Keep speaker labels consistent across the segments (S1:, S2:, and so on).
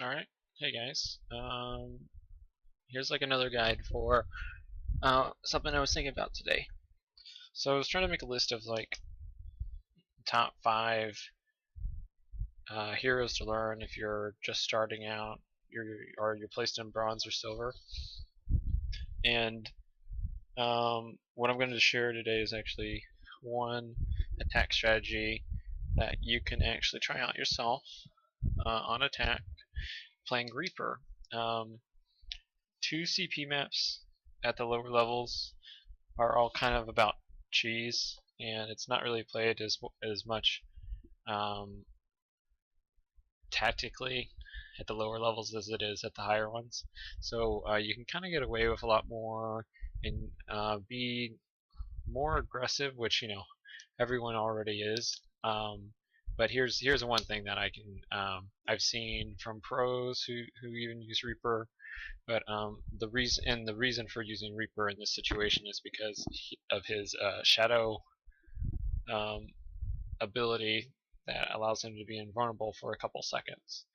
S1: Alright, hey guys. Here's like another guide for something I was thinking about today. So I was trying to make a list of like top 5 heroes to learn if you're just starting out, you're placed in bronze or silver. And what I'm going to share today is actually one attack strategy that you can actually try out yourself on attack playing Reaper. 2 CP maps at the lower levels are all kind of about cheese, and it's not really played as much tactically at the lower levels as it is at the higher ones. So you can kind of get away with a lot more and be more aggressive, which everyone already is. But here's one thing that I've seen from pros who even use Reaper. But the reason for using Reaper in this situation is because of his shadow ability that allows him to be invulnerable for a couple seconds.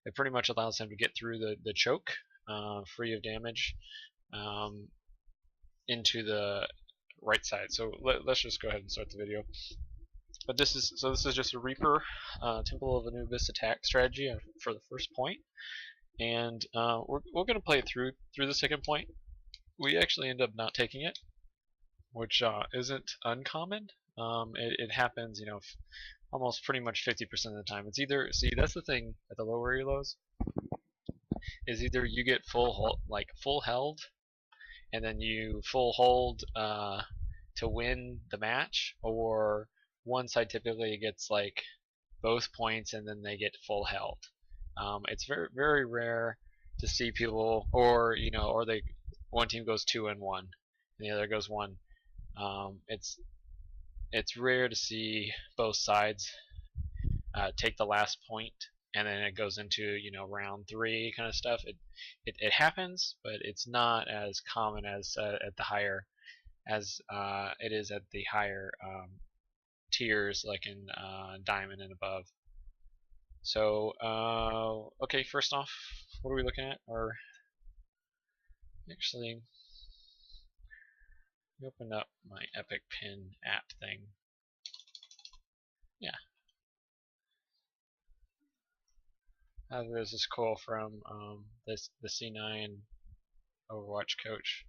S1: It pretty much allows him to get through the choke free of damage into the right side. So let's just go ahead and start the video. But this is just a Reaper Temple of Anubis attack strategy for the first point. And we're going to play it through the second point. We actually end up not taking it, which isn't uncommon. It happens, almost pretty much 50% of the time. It's either, see, that's the thing at the lower elos, is either you get full held, and then you full hold to win the match, or one side typically gets like both points and then they get full held. It's very, very rare to see people, or one team goes 2-1 and the other goes 1. It's rare to see both sides take the last point and then it goes into round 3 kind of stuff. It happens, but it's not as common as at the higher as it is at the higher tiers, like in diamond and above. So, okay, first off, what are we looking at? Or actually, open up my Epic Pin app thing. Yeah. This is cool from the C9 OverWatch coach.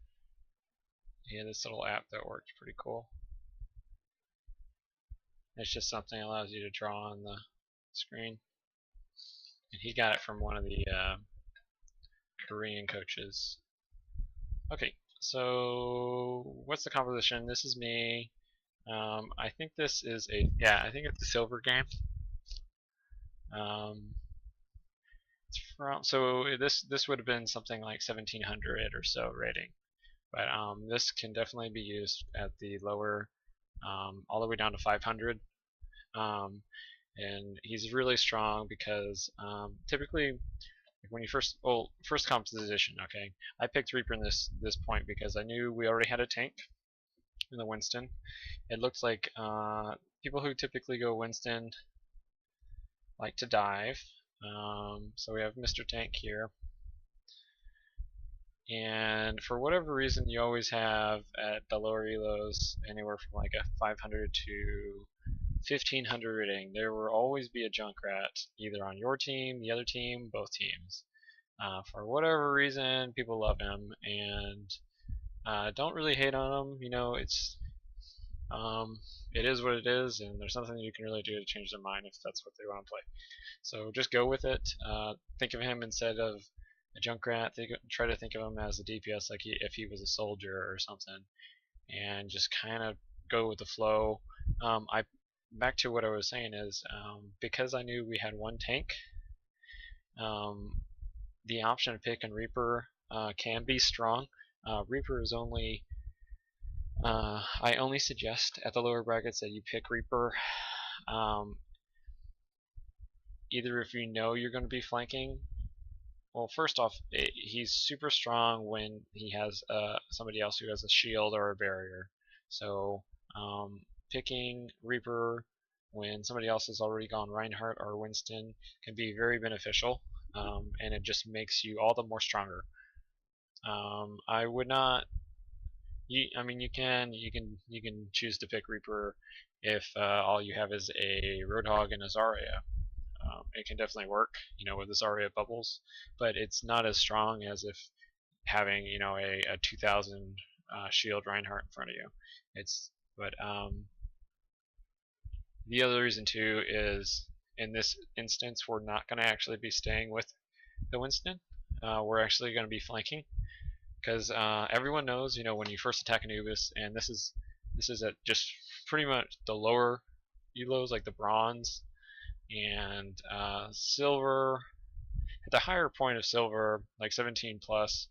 S1: Yeah, this little app that works pretty cool. It's just something that allows you to draw on the screen. And he got it from one of the Korean coaches. Okay, so what's the composition? This is me. I think this is I think it's a silver game. So this would have been something like 1700 or so rating, but this can definitely be used at the lower, all the way down to 500. And he's really strong because typically when you first composition, okay, I picked Reaper in this point because I knew we already had a tank in the Winston. It looks like people who typically go Winston like to dive. So we have Mr. Tank here, and for whatever reason you always have at the lower elos anywhere from like a 500 to 1500 rating. There will always be a Junkrat either on your team, the other team, both teams. For whatever reason, people love him and don't really hate on him. It is what it is, and there's nothing you can really do to change their mind if that's what they want to play. So just go with it. Think of him instead of a Junkrat. Try to think of him as a DPS, like if he was a soldier or something, and just kind of go with the flow. Back to what I was saying is because I knew we had one tank, the option of picking Reaper can be strong. Reaper is only I only suggest at the lower brackets that you pick Reaper either if you know you're going to be flanking. Well, first off, he's super strong when he has somebody else who has a shield or a barrier. So picking Reaper when somebody else has already gone Reinhardt or Winston can be very beneficial. and it just makes you all the more stronger. I would not. I mean, you can choose to pick Reaper if all you have is a Roadhog and a Zarya. It can definitely work, with the Zarya bubbles, but it's not as strong as if having, a 2000 shield Reinhardt in front of you. But the other reason too is in this instance we're not going to actually be staying with the Winston. We're actually going to be flanking because everyone knows, when you first attack Anubis, and this is at just pretty much the lower elos, like the bronze and silver. At the higher point of silver, like 17 plus,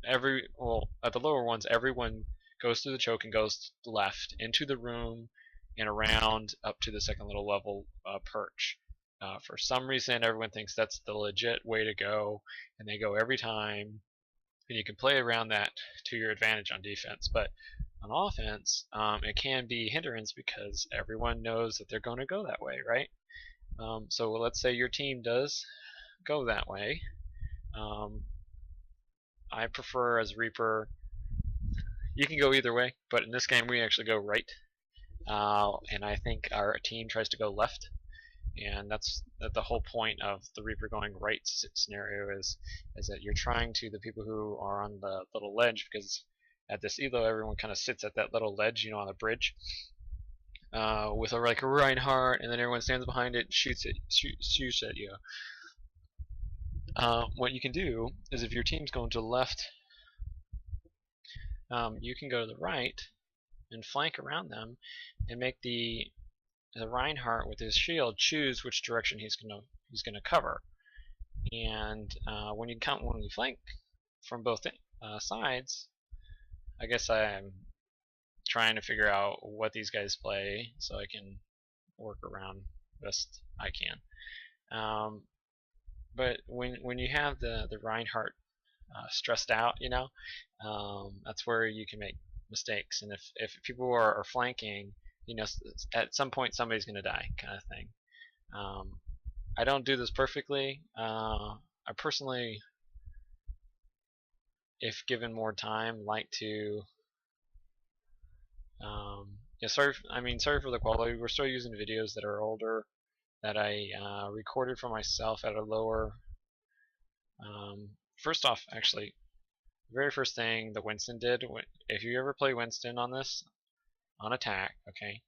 S1: at the lower ones, everyone goes through the choke and goes left into the room and around up to the second little level perch. For some reason, everyone thinks that's the legit way to go, and they go every time. And you can play around that to your advantage on defense, but on offense, it can be hindrance because everyone knows that they're going to go that way, right? So let's say your team does go that way. I prefer as Reaper, you can go either way, but in this game we actually go right, and I think our team tries to go left, and that's the whole point of the Reaper going right scenario is that you're trying to the people who are on the little ledge, because at this elo everyone kind of sits at that little ledge, on the bridge, with a Reinhardt, and then everyone stands behind it and shoots at you. What you can do is if your team's going to the left, you can go to the right and flank around them and make the Reinhardt with his shield choose which direction he's gonna cover. And when you flank from both sides, I guess I'm trying to figure out what these guys play so I can work around best I can. But when you have the Reinhardt stressed out, that's where you can make mistakes. And if people are flanking, at some point somebody's going to die, kind of thing. I don't do this perfectly. I personally, if given more time, like to. Sorry for the quality. We're still using videos that are older that I recorded for myself at a lower. First off, actually, the very first thing the Winston did, if you ever play Winston on this, on attack, okay,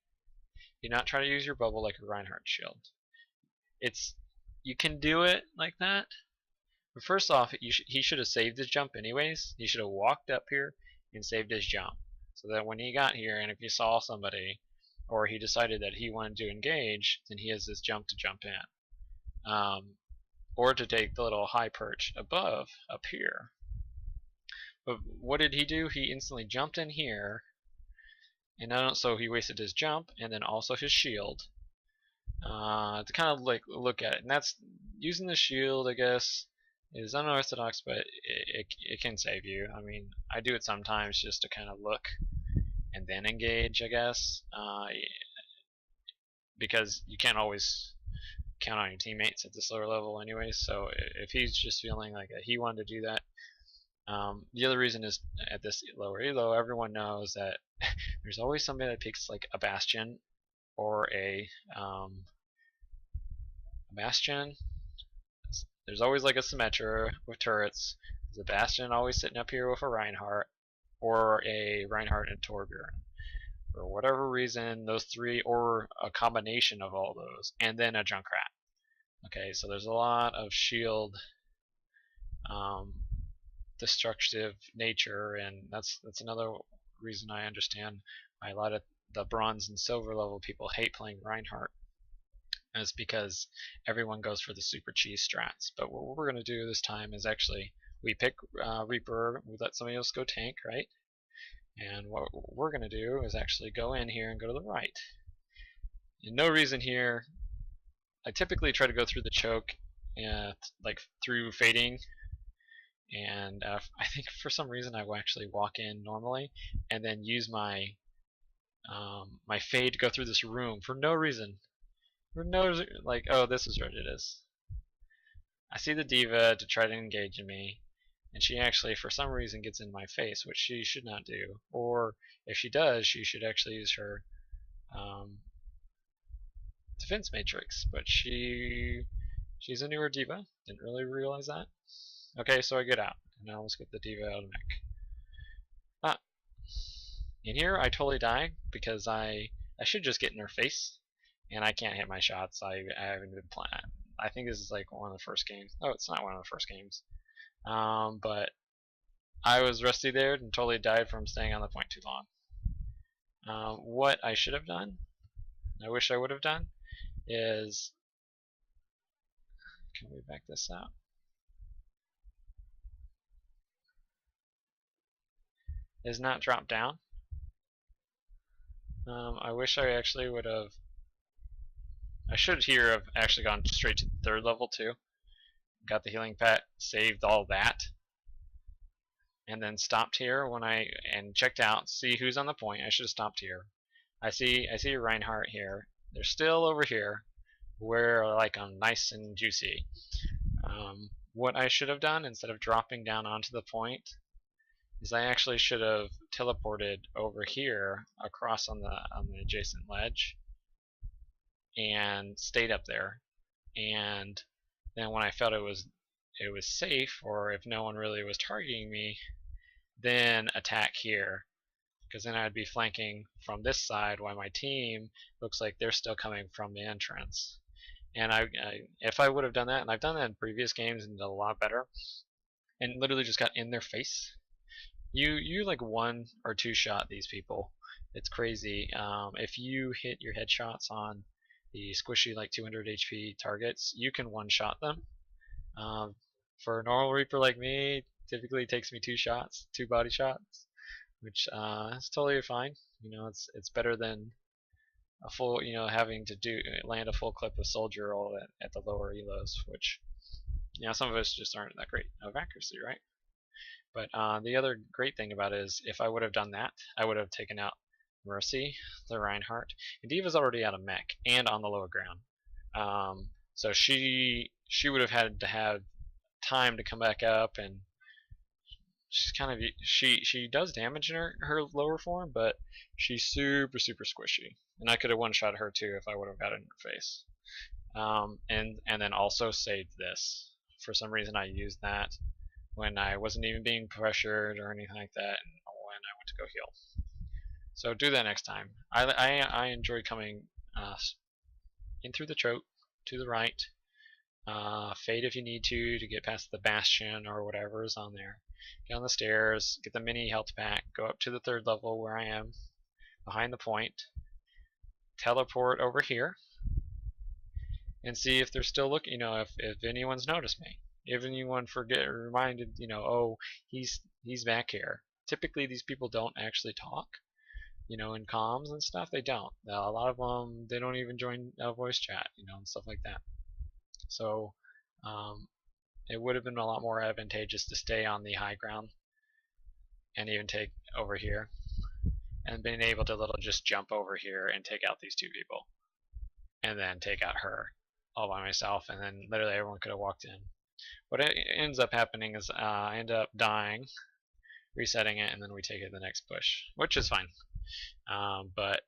S1: do not try to use your bubble like a Reinhardt shield. You can do it like that, but first off, he should have saved his jump anyways. He should have walked up here and saved his jump, so that when he got here, and if he saw somebody, or he decided that he wanted to engage, then he has this jump to jump in. Or to take the little high perch above up here. But what did he do? He instantly jumped in here, and so he wasted his jump and then also his shield to kind of like look at it. And that's using the shield, I guess, is unorthodox, but it can save you. I mean, I do it sometimes just to kind of look and then engage, I guess, because you can't always count on your teammates at this lower level anyways. So if he's just feeling like he wanted to do that, the other reason is at this lower elo, everyone knows that there's always somebody that picks like a Bastion or a Bastion. There's always like a Symmetra with turrets. There's a Bastion always sitting up here with a Reinhardt, or a Reinhardt and Torbjorn. For whatever reason, those three, or a combination of all those, and then a Junkrat. Okay, so there's a lot of shield destructive nature, and that's another reason I understand why a lot of the bronze and silver level people hate playing Reinhardt. And it's because everyone goes for the super cheese strats. But what we're going to do this time is actually we pick Reaper, we let somebody else go tank, right? And what we're going to do is actually go in here and go to the right. And no reason here. I typically try to go through the choke, like through fading, and I think for some reason I will actually walk in normally and then use my my fade to go through this room for no reason. For no, like, oh, this is what it is. I see the diva to try to engage me, and she actually, for some reason, gets in my face, which she should not do. Or if she does, she should actually use her defense matrix. But she's a newer diva. Didn't really realize that. Okay, so I get out, and now let's get the diva out of the mech. Ah, in here I totally die because I should just get in her face, and I can't hit my shots. I haven't been playing. I think this is like one of the first games. Oh, it's not one of the first games. But I was rusty there and totally died from staying on the point too long. What I should have done, I wish I would have done, is, can we back this out? Is not drop down. I wish I actually would have. I should here have actually gone straight to the third level too. Got the healing pet, saved all that, and then stopped here when and checked out, see who's on the point. I should have stopped here. I see Reinhardt here. They're still over here, where like I'm nice and juicy. What I should have done instead of dropping down onto the point is I actually should have teleported over here across on the adjacent ledge and stayed up there, and then when I felt it was safe, or if no one really was targeting me, then attack here, because then I'd be flanking from this side while my team looks like they're still coming from the entrance. And if I would have done that, and I've done that in previous games and done a lot better, and literally just got in their face, you like one or two shot these people. It's crazy. If you hit your headshots on the squishy like 200 HP targets, you can one shot them. For a normal Reaper like me, typically takes me two body shots, which is totally fine. It's better than a full, having to land a full clip of soldier all at the lower elos, which some of us just aren't that great of accuracy, right? But the other great thing about it is if I would have done that, I would have taken out Mercy, the Reinhardt, and Diva's already out of mech and on the lower ground. So she would have had to have time to come back up, and she's kind of she does damage in her lower form, but she's super squishy, and I could have one shot her too if I would have got in her face. And then also saved this. For some reason I used that when I wasn't even being pressured or anything like that, and when I went to go heal. So do that next time. I enjoy coming in through the throat to the right. Fade if you need to get past the bastion or whatever is on there. Get on the stairs, get the mini health pack, go up to the third level where I am, behind the point, teleport over here, and see if they're still looking. If anyone's noticed me, if anyone reminded, oh, he's back here. Typically these people don't actually talk, in comms and stuff. They don't. A lot of them, they don't even join voice chat, and stuff like that. So it would have been a lot more advantageous to stay on the high ground and even take over here, and being able to just jump over here and take out these two people, and then take out her all by myself, and then literally everyone could have walked in. What ends up happening is I end up dying, resetting it, and then we take it to the next push, which is fine. But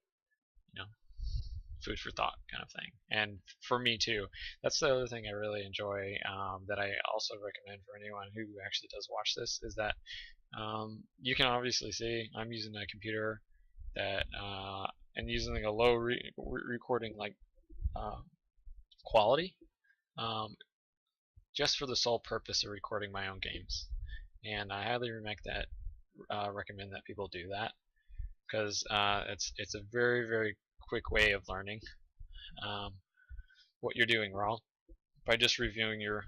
S1: food for thought kind of thing. And for me too, that's the other thing I really enjoy, that I also recommend for anyone who actually does watch this, is that you can obviously see I'm using a computer that and using like a low recording quality, just for the sole purpose of recording my own games. And I highly recommend that people do that, because it's a very quick way of learning what you're doing wrong by just reviewing your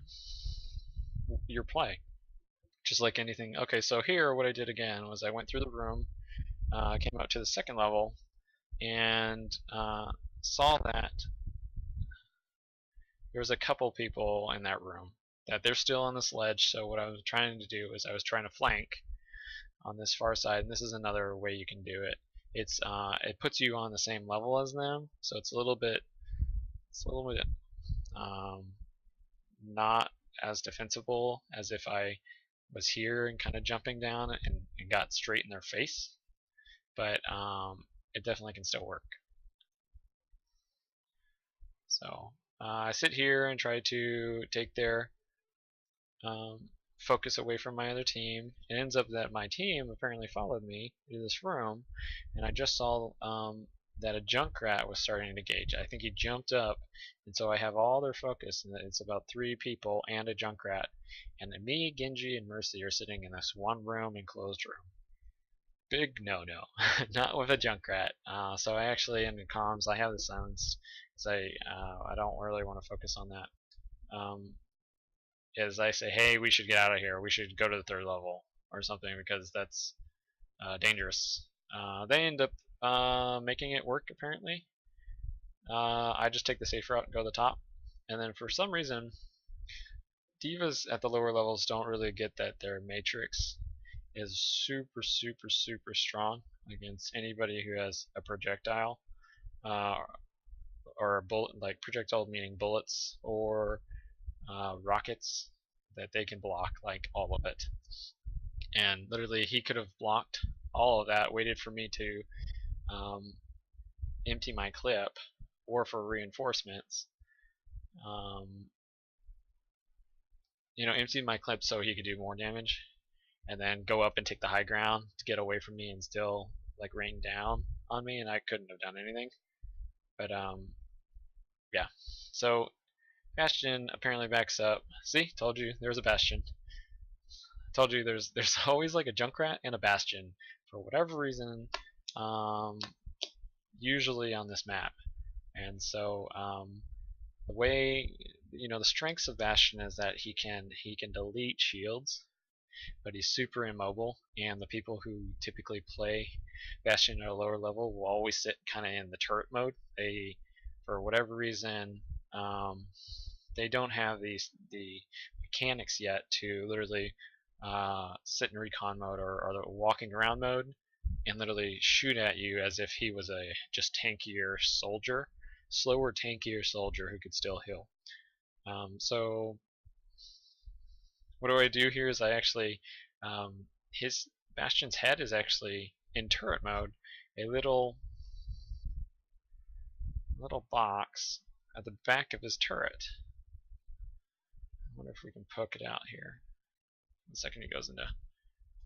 S1: play, just like anything. Okay, so here what I did again was I went through the room, came up to the second level, and saw that there was a couple people in that room, that they're still on this ledge. So what I was trying to do is I was trying to flank on this far side, and this is another way you can do it. It puts you on the same level as them, so it's a little bit not as defensible as if I was here and kind of jumping down and got straight in their face, but it definitely can still work. So I sit here and try to take their focus away from my other team. It ends up that my team apparently followed me to this room, and I just saw that a Junkrat was starting to engage. I think he jumped up, and so I have all their focus, and it's about 3 people and a Junkrat, and me, Genji, and Mercy are sitting in this one room, enclosed room. Big no-no, not with a Junkrat. So I actually, in the comms, I have the silence, because I don't really want to focus on that. Is I say, hey, we should get out of here. We should go to the 3rd level or something, because that's dangerous. They end up making it work, apparently. I just take the safe route and go to the top. And then for some reason, divas at the lower levels don't really get that their matrix is super, super, super strong against anybody who has a projectile, or a bullet, like projectile meaning bullets, or rockets, that they can block like all of it. And literally he could have blocked all of that, waited for me to empty my clip or for reinforcements, empty my clip so he could do more damage, and then go up and take the high ground to get away from me and still like rain down on me, and I couldn't have done anything. But yeah, so Bastion apparently backs up. See, told you there was a Bastion. Told you there's always like a Junkrat and a Bastion for whatever reason, usually on this map. And so the way, the strengths of Bastion is that he can delete shields, but he's super immobile, and the people who typically play Bastion at a lower level will always sit kind of in the turret mode. They, for whatever reason, they don't have the mechanics yet to literally sit in recon mode or the walking around mode and literally shoot at you as if he was a just tankier soldier, slower tankier soldier who could still heal. So what do I do here is I actually, his Bastion's head is actually in turret mode, a little box at the back of his turret. I wonder if we can poke it out here. The second he goes into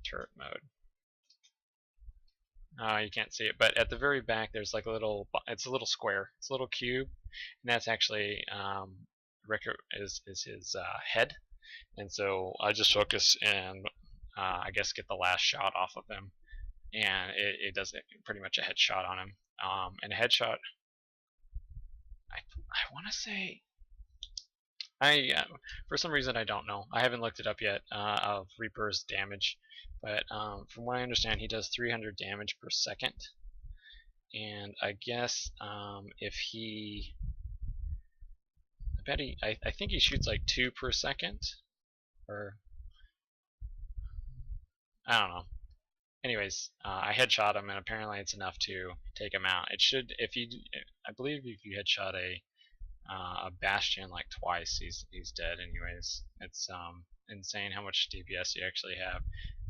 S1: turret mode. You can't see it, but at the very back there's like a little, it's a little square, it's a little cube, and that's actually is his head. And so I just focus and I guess get the last shot off of him, and it does pretty much a headshot on him. And a headshot, I want to say, for some reason I don't know. I haven't looked it up yet of Reaper's damage, but from what I understand, he does 300 damage per second. And I guess if he, I think he shoots like 2 per second, or I don't know. Anyways, I headshot him, and apparently it's enough to take him out. It should, I believe if you headshot a Bastion like twice, he's dead anyways. It's insane how much DPS you actually have.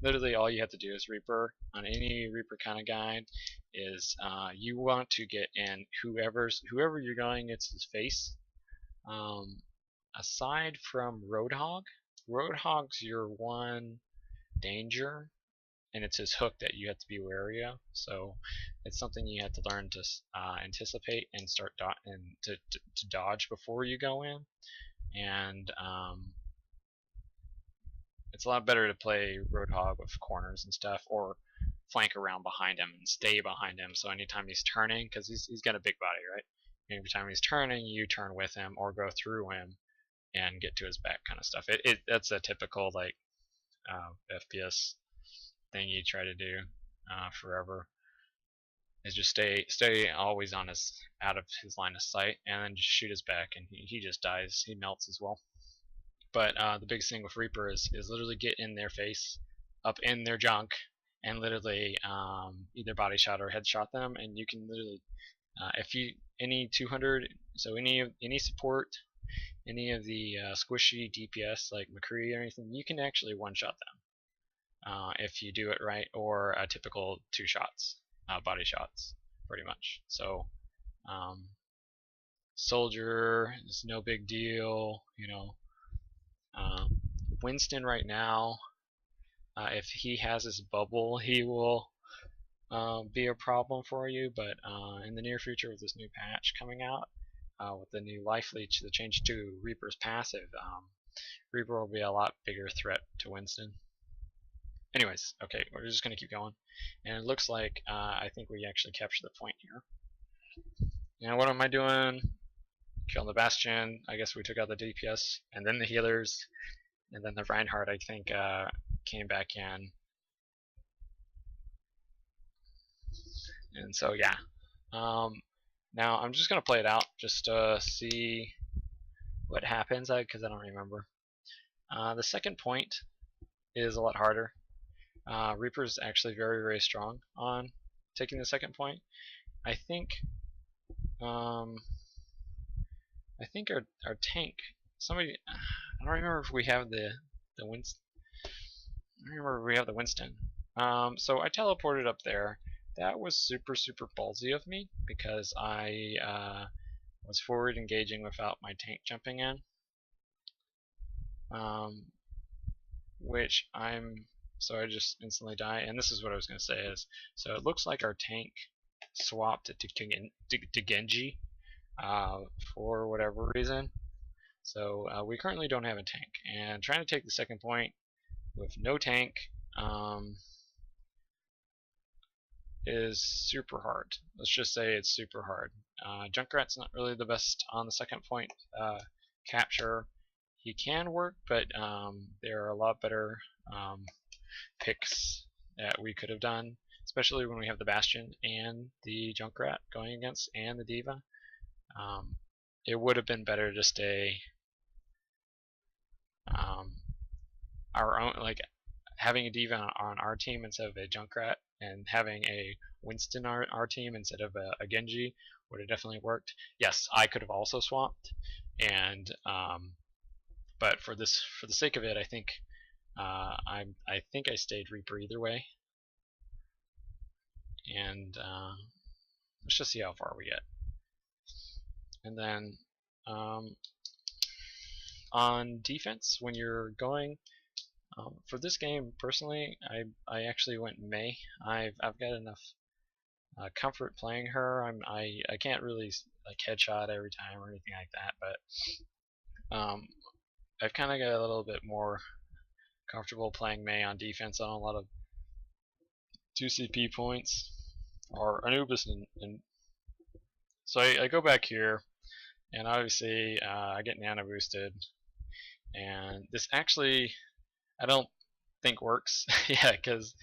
S1: Literally all you have to do is Reaper. On any Reaper kind of guide is you want to get in whoever you're going, it's his face. Aside from Roadhog's your one danger, and it's his hook that you have to be wary of. So it's something you have to learn to anticipate and start to dodge before you go in. And it's a lot better to play Roadhog with corners and stuff, or flank around behind him and stay behind him. So anytime he's turning, because he's got a big body, right? Every time he's turning, you turn with him or go through him and get to his back, kind of stuff. That's a typical like FPS thing you try to do forever, is just stay always on out of his line of sight, and then just shoot his back, and he just dies. He melts as well. But the biggest thing with Reaper is literally get in their face, up in their junk, and literally either body shot or headshot them, and you can literally if you any 200, so any support any of the squishy DPS like McCree or anything, you can actually one-shot them if you do it right, or a typical 2 shots, body shots, pretty much. So Soldier is no big deal, you know. Winston right now, if he has his bubble, he will be a problem for you, but in the near future with this new patch coming out, with the new life leech, the change to Reaper's passive, Reaper will be a lot bigger threat to Winston. Anyways, okay, we're just going to keep going. And it looks like I think we actually captured the point here. And what am I doing? Killing the Bastion. I guess we took out the DPS, and then the healers, and then the Reinhardt, I think, came back in. And so, yeah. Now, I'm just going to play it out just to see what happens, because I don't remember. The second point is a lot harder. Reaper's actually very, very strong on taking the second point. I think our tank, somebody, I don't remember if we have the Winston. I don't remember if we have the Winston. So I teleported up there. That was super, super ballsy of me because I was forward engaging without my tank jumping in. So I just instantly die, and this is what I was going to say is, so it looks like our tank swapped to Genji for whatever reason. So we currently don't have a tank, and trying to take the second point with no tank is super hard. Let's just say it's super hard. Junkrat's not really the best on the second point capture. He can work, but there are a lot better picks that we could have done, especially when we have the Bastion and the Junkrat going against, and the D.Va. It would have been better to stay our own, like having a D.Va on our team instead of a Junkrat, and having a Winston on our team instead of a Genji would have definitely worked. Yes, I could have also swapped, and but for the sake of it, I think I stayed Reaper either way, and let's just see how far we get. And then on defense, when you're going for this game, personally, I actually went Mei. I've got enough comfort playing her. I can't really like headshot every time or anything like that, but I've kind of got a little bit more comfortable playing Mei on defense on a lot of 2 CP points, or Anubis, and so I go back here, and obviously I get nano boosted, and this actually I don't think works. Yeah, because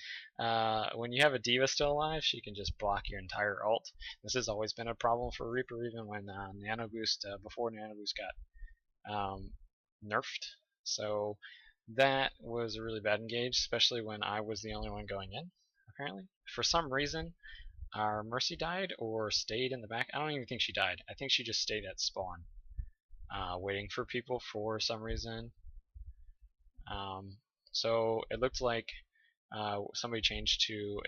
S1: when you have a D.Va still alive, she can just block your entire ult. This has always been a problem for Reaper, even when nano boost before nano boost got nerfed. So that was a really bad engage, especially when I was the only one going in. Apparently, for some reason, our Mercy died or stayed in the back. I don't even think she died. I think she just stayed at spawn, waiting for people for some reason. So it looked like somebody changed to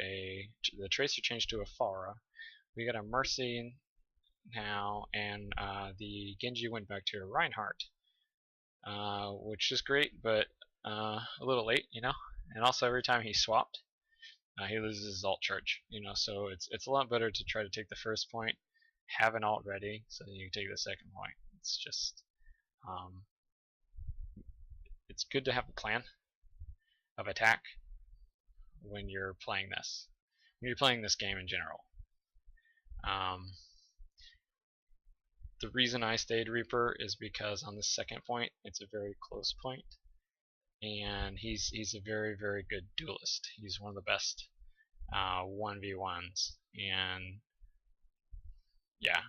S1: the Tracer changed to a Pharah. We got a Mercy now, and the Genji went back to a Reinhardt, which is great, but a little late, you know. And also every time he swapped, he loses his ult charge, you know. So it's a lot better to try to take the first point, have an ult ready, so that you can take the second point. It's just it's good to have a plan of attack when you're playing this. When you're playing this game in general. The reason I stayed Reaper is because on the second point, it's a very close point, and he's a very, very good duelist. He's one of the best 1v1s, and yeah,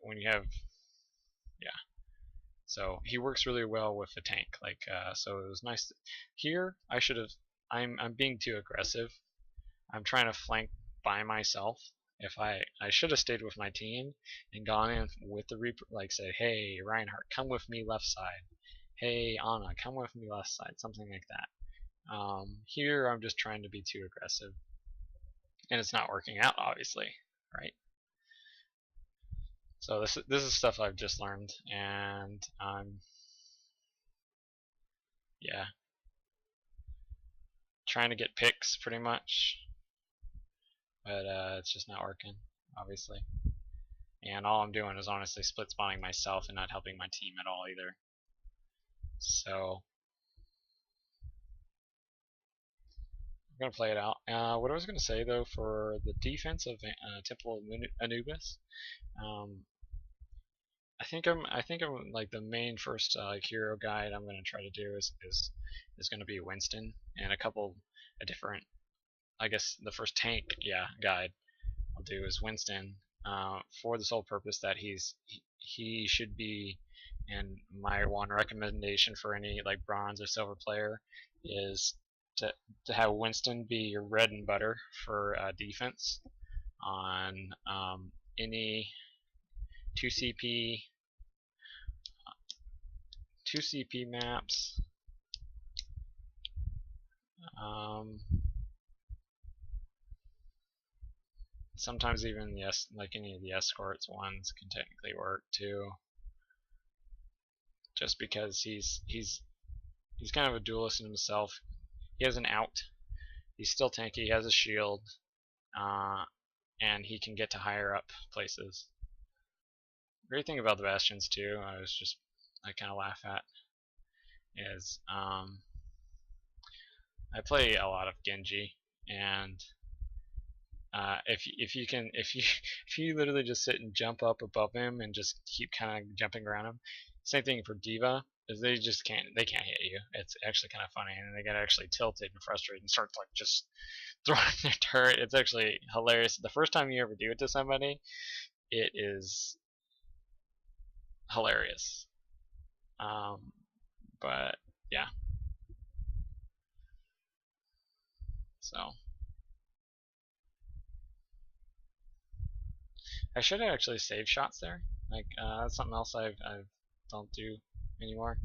S1: when you have, yeah, so he works really well with the tank. Like, so it was nice. Here, I should have. I'm being too aggressive. I'm trying to flank by myself, If I should have stayed with my team and gone in with the Reaper, like say, hey Reinhardt, come with me left side. Hey Ana, come with me left side. Something like that. Here I'm just trying to be too aggressive, and it's not working out, obviously, right? So this is stuff I've just learned, and yeah, trying to get picks pretty much, but it's just not working, obviously. And all I'm doing is honestly split spawning myself and not helping my team at all either. So I'm gonna play it out. What I was gonna say though, for the defense of Temple of Anubis, um, I think I'm like the main first hero guide I'm gonna try to do is gonna be Winston, and a different, I guess the first tank guide I'll do is Winston, for the sole purpose that he should be, and my one recommendation for any like bronze or silver player is to have Winston be your bread and butter for defense on any 2CP 2CP maps. Sometimes even like any of the escorts ones can technically work too. Just because he's kind of a duelist in himself. He has an out. He's still tanky. He has a shield, and he can get to higher up places. Great thing about the bastions too, I kind of laugh at, is I play a lot of Genji, and if you literally just sit and jump up above him and just keep kind of jumping around him. Same thing for Diva, is they can't hit you. It's actually kind of funny, and they get actually tilted and frustrated and start like just throwing their turret. It's actually hilarious. The first time you ever do it to somebody, it is hilarious. But yeah, so I should have actually saved shots there. Like that's something else I don't do anymore.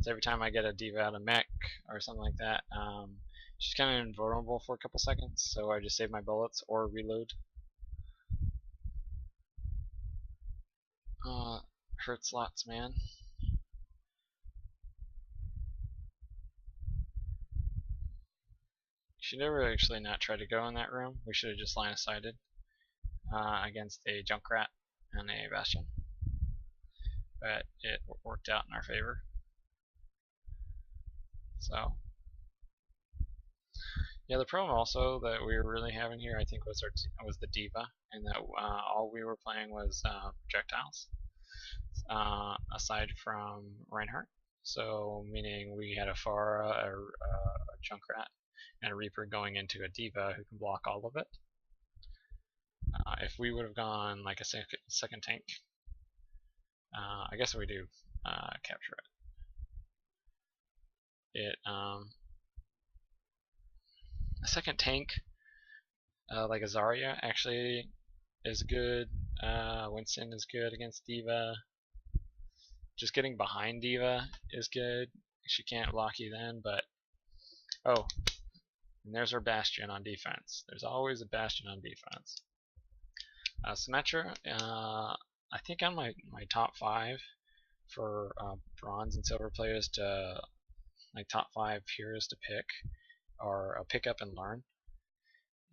S1: So every time I get a diva out of mech or something like that, she's kind of invulnerable for a couple seconds, so I just save my bullets or reload. Hurts lots, man. Should never actually not try to go in that room. We should have just line of sighted against a Junkrat and a Bastion. But it worked out in our favor. So yeah, the problem also that we were really having here, I think, was the diva, and that all we were playing was projectiles, aside from Reinhardt. So meaning we had a Pharah, a Junkrat, and a Reaper going into a diva who can block all of it. If we would have gone like a second tank, I guess we do capture it. A second tank, like a Zarya, actually is good. Winston is good against Diva. Just getting behind Diva is good. She can't block you then, but oh, and there's our Bastion on defense. There's always a Bastion on defense. Symmetra, I think on my top 5 for bronze and silver players to like top 5 heroes to pick, or pick up and learn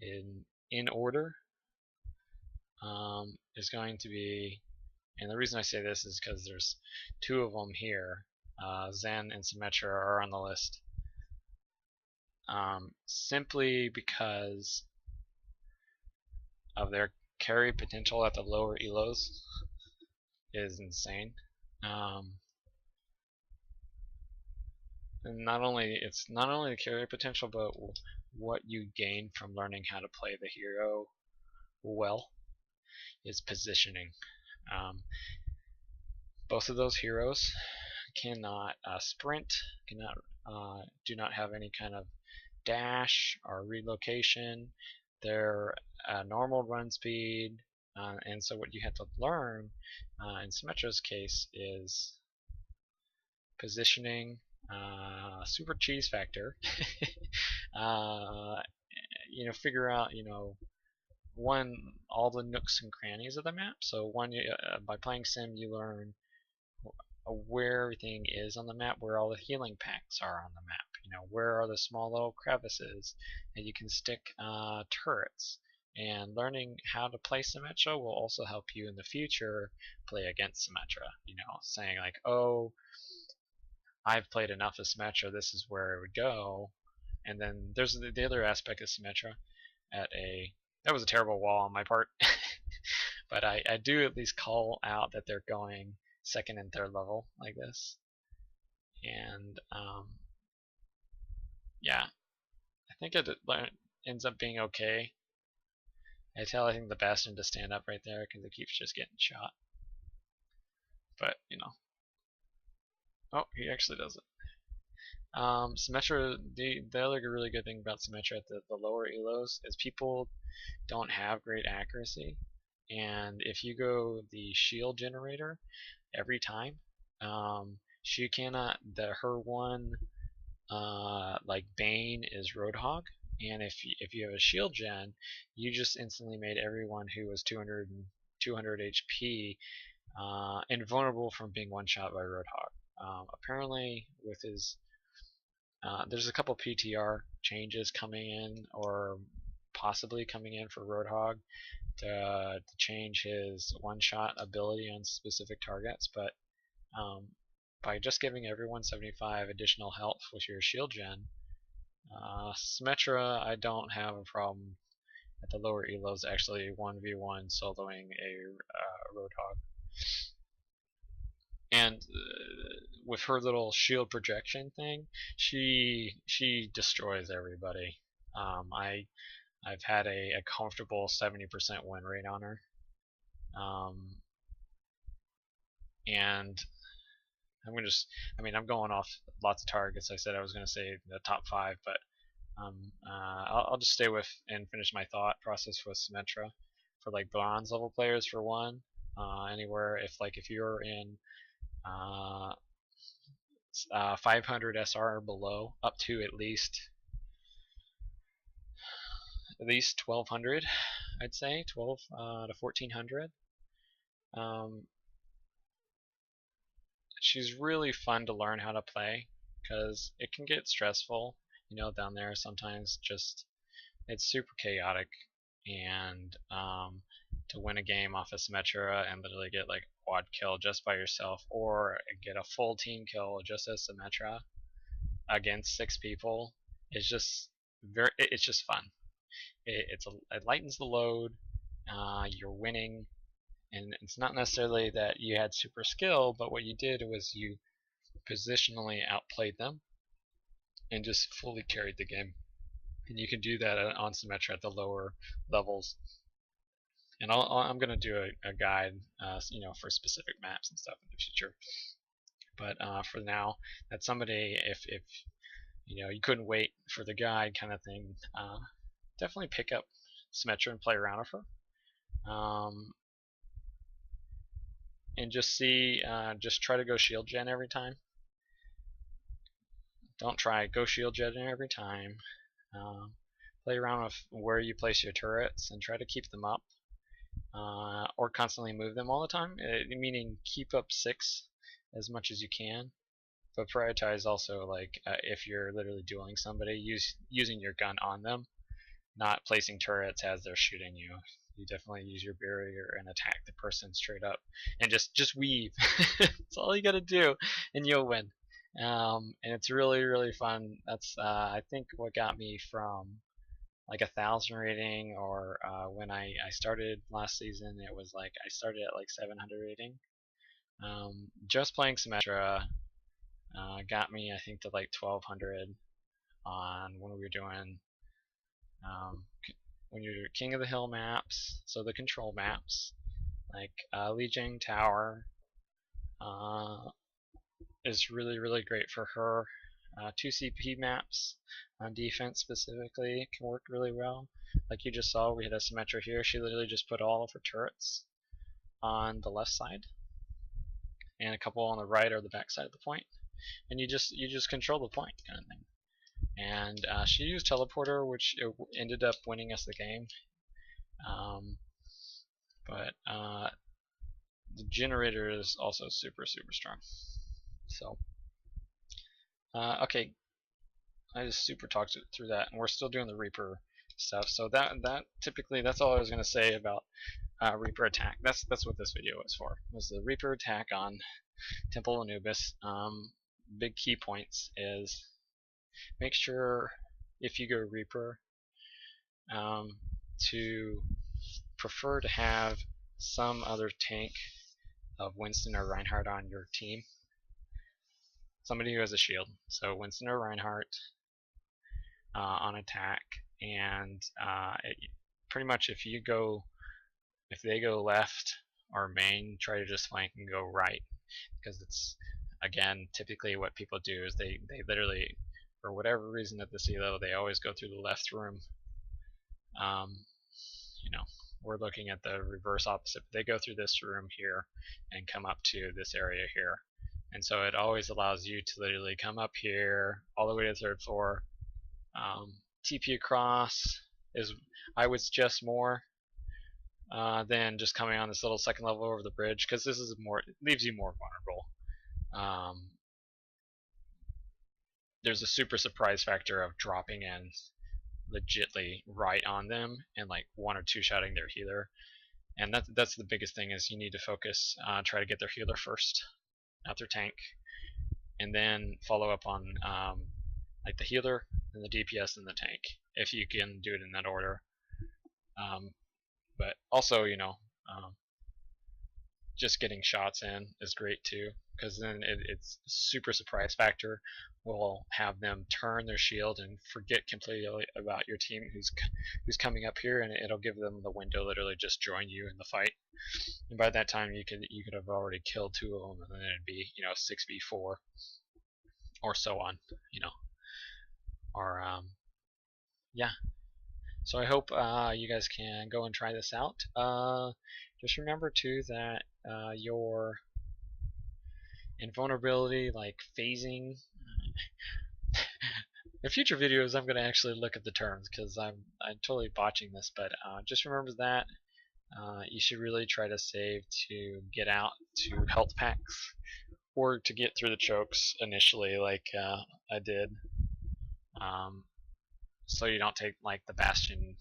S1: in order, is going to be, and the reason I say this is because there's 2 of them here. Zen and Symmetra are on the list, simply because of their carry potential at the lower elos is insane. And it's not only the carry potential, but what you gain from learning how to play the hero well is positioning. Both of those heroes cannot sprint, do not have any kind of dash or relocation. their normal run speed, and so what you have to learn in Symmetra's case is positioning, super cheese factor, figure out, one, all the nooks and crannies of the map. So one, by playing Sim, you learn where everything is on the map, where all the healing packs are on the map. Where are the small little crevices that you can stick turrets. And learning how to play Symmetra will also help you in the future play against Symmetra. Saying like, oh, I've played enough of Symmetra, this is where it would go. And then there's the other aspect of Symmetra. That was a terrible wall on my part, but I do at least call out that they're going second and third level like this. And yeah, I think it ends up being okay. I think the Bastion to stand up right there because it keeps just getting shot. But oh, he actually does it. Symmetra, the other really good thing about Symmetra at the lower elos is people don't have great accuracy, and if you go the shield generator every time, she cannot, her one like Bane is Roadhog, and if you have a shield gen, you just instantly made everyone who was 200 HP invulnerable from being one shot by Roadhog. Apparently with his there's a couple PTR changes coming in, or possibly coming in for Roadhog to change his one-shot ability on specific targets, but by just giving everyone 75 additional health with your shield gen, Symmetra, I don't have a problem at the lower elos actually 1v1 soloing a Roadhog. And with her little shield projection thing, she destroys everybody. I've had a comfortable 70% win rate on her, and I'm going off lots of targets. I said I was going to say the top 5, but I'll just stay with and finish my thought process with Symmetra for like bronze level players for one. Anywhere if you're in 500 SR or below, up to at least 1200, I'd say 12 to 1400. She's really fun to learn how to play because it can get stressful, down there sometimes. Just it's super chaotic, and to win a game off of Symmetra and literally get like a quad kill just by yourself, or get a full team kill just as Symmetra against 6 people, is just it's just fun. It lightens the load. You're winning, and it's not necessarily that you had super skill, but what you did was you positionally outplayed them and just fully carried the game. And you can do that on Symmetra at the lower levels. And I'm going to do a guide, for specific maps and stuff in the future. But for now, that's somebody, if you couldn't wait for the guide kind of thing, definitely pick up Symmetra and play around with her. And just try to go shield gen every time. Don't try, go shield gen every time. Play around with where you place your turrets and try to keep them up, or constantly move them all the time, meaning keep up 6 as much as you can, but prioritize also, like if you're literally dueling somebody, using your gun on them, not placing turrets as they're shooting you. You definitely use your barrier and attack the person straight up, and just weave. That's all you gotta do, and you'll win. And it's really, really fun. That's I think what got me from like 1,000 rating, or when I started last season, it was like I started at like 700 rating. Just playing Symmetra got me, I think, to like 1,200 on when we were doing when you're King of the Hill maps, so the control maps, like Lijiang Tower is really, really great for her. 2 CP maps on defense specifically can work really well. Like you just saw, we had a Symmetra here. She literally just put all of her turrets on the left side and a couple on the right or the back side of the point, and you just control the point kind of thing. And she used teleporter, which ended up winning us the game. But the generator is also super strong. So okay, I just super talked through that, and we're still doing the Reaper stuff. So that typically that's all I was going to say about Reaper attack. That's what this video was for. Was the Reaper attack on Temple Anubis. Big key points is make sure if you go Reaper to prefer to have some other tank of Winston or Reinhardt on your team. Somebody who has a shield. So Winston or Reinhardt on attack, and pretty much if they go left or main, try to just flank and go right, because it's, again, typically what people do is they literally, for whatever reason at the CLO, they always go through the left room. You know, we're looking at the reverse opposite. They go through this room here and come up to this area here, and so it always allows you to literally come up here all the way to the 3rd floor. TP across is, I would suggest, more than just coming on this little 2nd level over the bridge, because this is more, it leaves you more vulnerable. There's a super surprise factor of dropping in legitly right on them and like 1 or 2 shotting their healer, and that's the biggest thing, is you need to focus, try to get their healer first, not their tank, and then follow up on like the healer and the DPS and the tank, if you can do it in that order. But also, you know, just getting shots in is great too, because then it's super surprise factor will have them turn their shield and forget completely about your team who's coming up here, and it'll give them the window literally just join you in the fight. And by that time you could have already killed 2 of them, and then it'd be, you know, 6v4 or so on, you know, or yeah. So I hope you guys can go and try this out. Just remember too that your invulnerability, like phasing, in future videos I'm going to actually look at the terms, because I'm totally botching this, but just remember that you should really try to save to get out to health packs, or to get through the chokes initially, like I did, so you don't take like the Bastion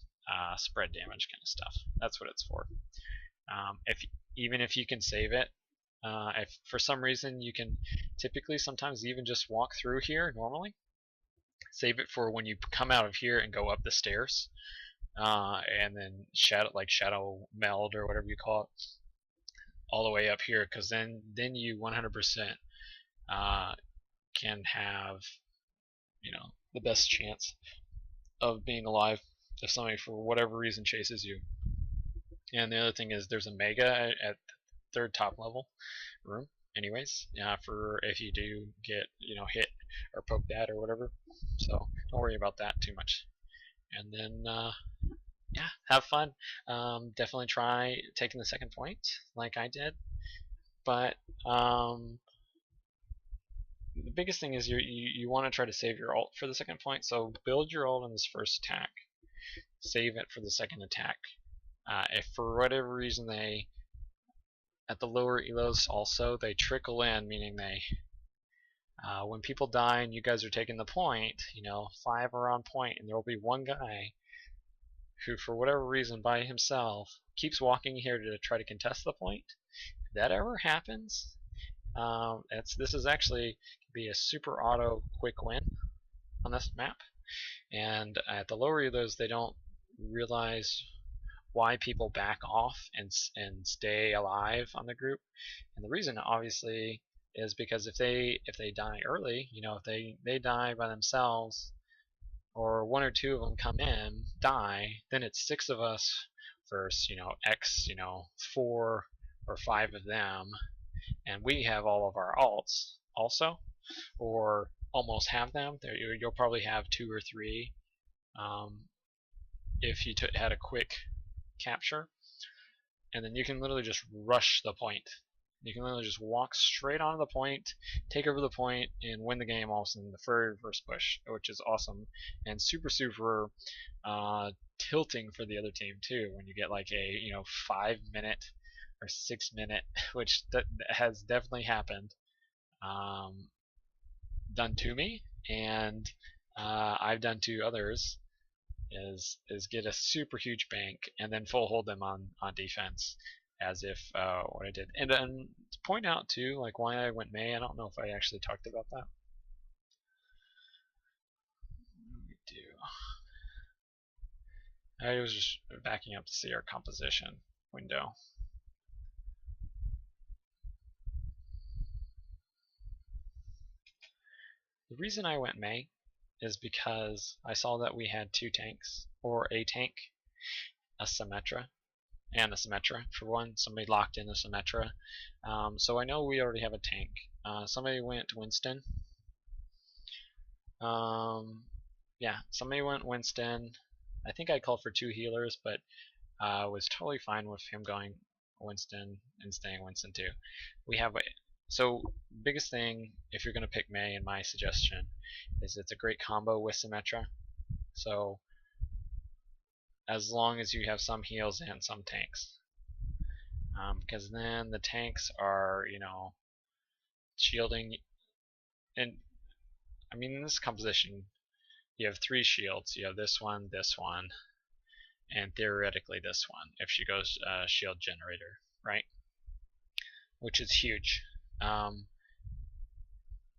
S1: spread damage kind of stuff. That's what it's for. Even if you can save it, if for some reason you can typically sometimes even just walk through here normally, save it for when you come out of here and go up the stairs, and then shadow meld or whatever you call it, all the way up here, because then you 100% can have, you know, the best chance of being alive if somebody for whatever reason chases you. And the other thing is there's a mega at the 3rd top level room anyways, for if you do get, you know, hit or poked at or whatever, so don't worry about that too much. And then yeah, have fun. Definitely try taking the 2nd point like I did, but the biggest thing is you want to try to save your ult for the 2nd point, so build your ult on this 1st attack, save it for the 2nd attack. If for whatever reason they, at the lower elos also, they trickle in, meaning they, when people die and you guys are taking the point, you know, 5 are on point, and there will be 1 guy who for whatever reason by himself keeps walking here to try to contest the point. If that ever happens, this is actually be a super auto quick win on this map, and at the lower elos they don't realize why people back off and stay alive on the group, and the reason obviously is because if they die early, you know, if they die by themselves, or 1 or 2 of them come in, die, then it's 6 of us versus, you know, X, you know, 4 or 5 of them, and we have all of our alts also, or almost have them. You'll probably have 2 or 3 if you had a quick capture, and then you can literally just rush the point. You can literally just walk straight onto the point, take over the point, and win the game all in the very first push, which is awesome and super tilting for the other team too. When you get like a 5-minute or 6-minute, which has definitely happened, done to me, and I've done to others, is get a super huge bank and then full hold them on defense, as if what I did. And to point out too, like why I went May, I don't know if I actually talked about that. We do. I was just backing up to see our composition window. The reason I went May is because I saw that we had 2 tanks, or a tank, a Symmetra, and a Symmetra. For one, somebody locked in a Symmetra. So I know we already have a tank. Somebody went Winston. Yeah, somebody went Winston. I think I called for 2 healers, but was totally fine with him going Winston and staying Winston too. We have so biggest thing if you're going to pick May, in my suggestion, is it's a great combo with Symmetra. So as long as you have some heals and some tanks, because then the tanks are shielding. And I mean, in this composition you have 3 shields. You have this one, and theoretically this one if she goes shield generator, right? Which is huge.